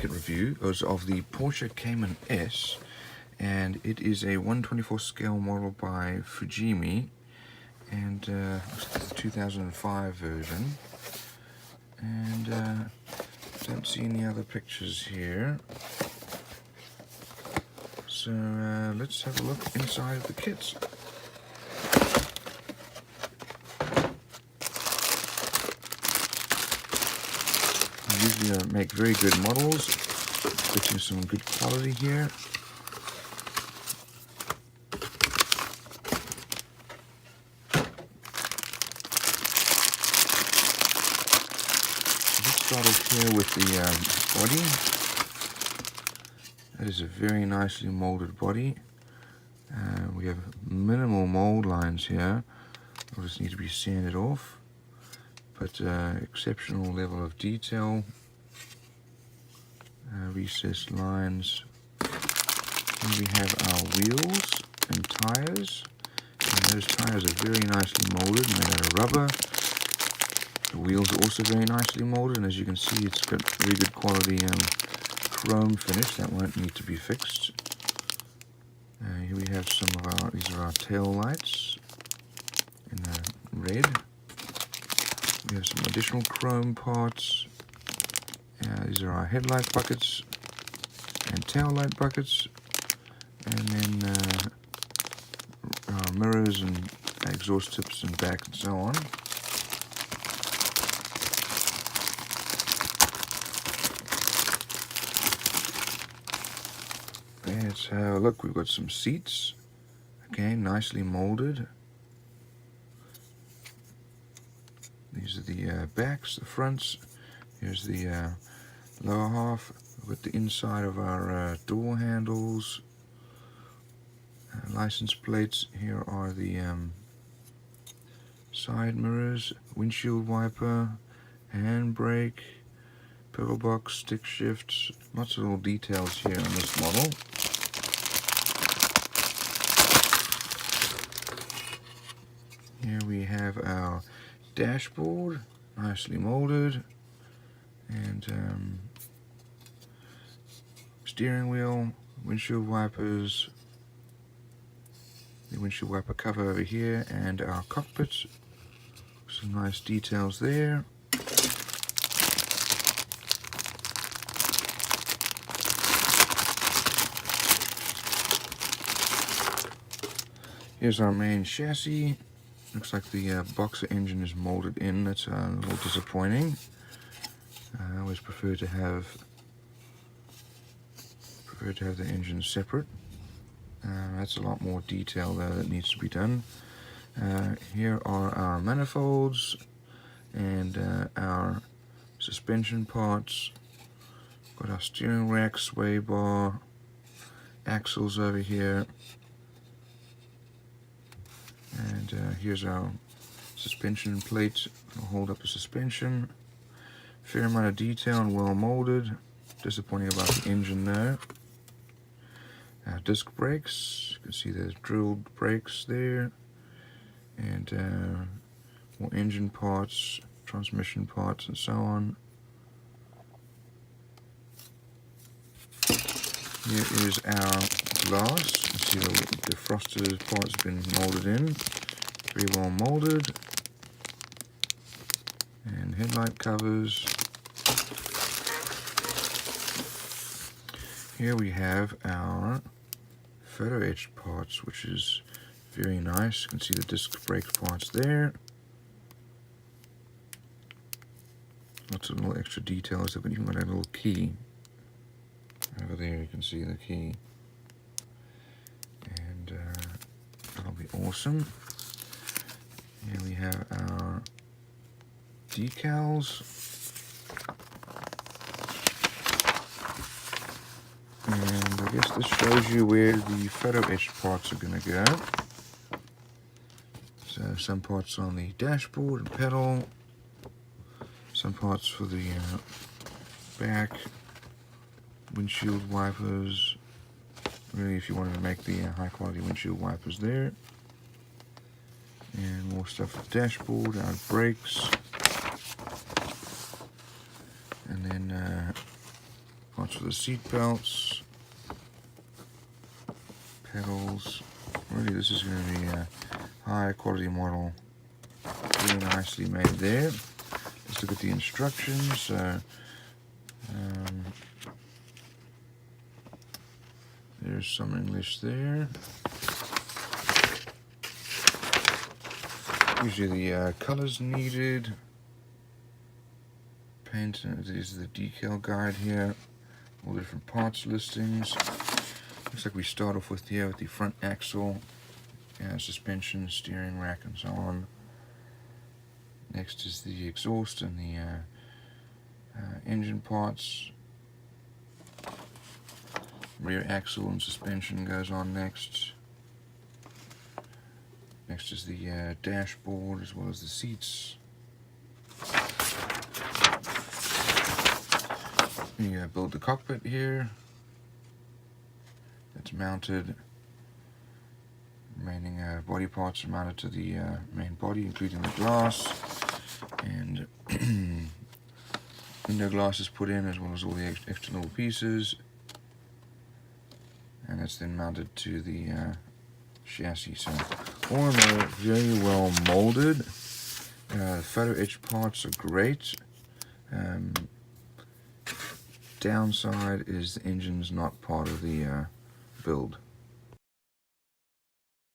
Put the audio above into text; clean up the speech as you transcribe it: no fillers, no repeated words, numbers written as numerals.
kit review is of the Porsche Cayman S, and it is a 1/24 scale model by Fujimi, and it's the 2005 version. And don't see any other pictures here, so let's have a look inside of the kit. I usually make very good models, expecting some good quality here. Let's start off here with the body. That is a very nicely molded body. We have minimal mold lines here. They'll just need to be sanded off, but exceptional level of detail. Recessed lines. Here we have our wheels and tires, and those tires are very nicely molded, made out of rubber. The wheels are also very nicely molded, and as you can see, it's got very good quality chrome finish that won't need to be fixed. Here we have some of these are our tail lights in red. We have some additional chrome parts. These are our headlight buckets and tail light buckets, and then our mirrors and exhaust tips and back and so on. Let's have a look. We've got some seats, again nicely molded. These are the backs, the fronts. Here's the lower half with the inside of our door handles, license plates. Here are the side mirrors, windshield wiper, handbrake, pedal box, stick shifts. Lots of little details here on this model. Here we have our dashboard, nicely molded, and steering wheel, windshield wipers, the windshield wiper cover over here, and our cockpit. Some nice details there. Here's our main chassis. Looks like the boxer engine is molded in. That's a little disappointing. I always prefer to have the engine separate. That's a lot more detail there that needs to be done. Here are our manifolds and our suspension parts. Got our steering rack, sway bar, axles over here. And here's our suspension plate. It'll hold up the suspension. Fair amount of detail and well molded. Disappointing about the engine there. Disc brakes. You can see there's drilled brakes there. And more engine parts, transmission parts, and so on. Here is our glass. You see the frosted parts have been molded in. Very well molded. And headlight covers. Here we have our photo etched parts, which is very nice. You can see the disc brake parts there. Lots of little extra details. They've even got a little key. Over there you can see the key. And that'll be awesome. Here we have our decals. And I guess this shows you where the photo etched parts are going to go. So some parts on the dashboard and pedal. Some parts for the back. Windshield wipers. Really, if you wanted to make the high quality windshield wipers there. And more stuff for the dashboard, our brakes. And then bolts for the seat belts, pedals. Really, this is going to be a high quality model. Really nicely made there. Let's look at the instructions. There's some English there. Usually the colors needed. Paint, this is the decal guide here. All different parts listings. Looks like we start off with here with the front axle, suspension, steering rack, and so on. Next is the exhaust and the engine parts. Rear axle and suspension goes on next. Next is the dashboard as well as the seats. You build the cockpit here. It's mounted. Remaining body parts are mounted to the main body, including the glass. And window glass is put in as well as all the extra little pieces. And it's then mounted to the chassis. So all in all, very well molded. The photo etch parts are great. Downside is the engine's not part of the build.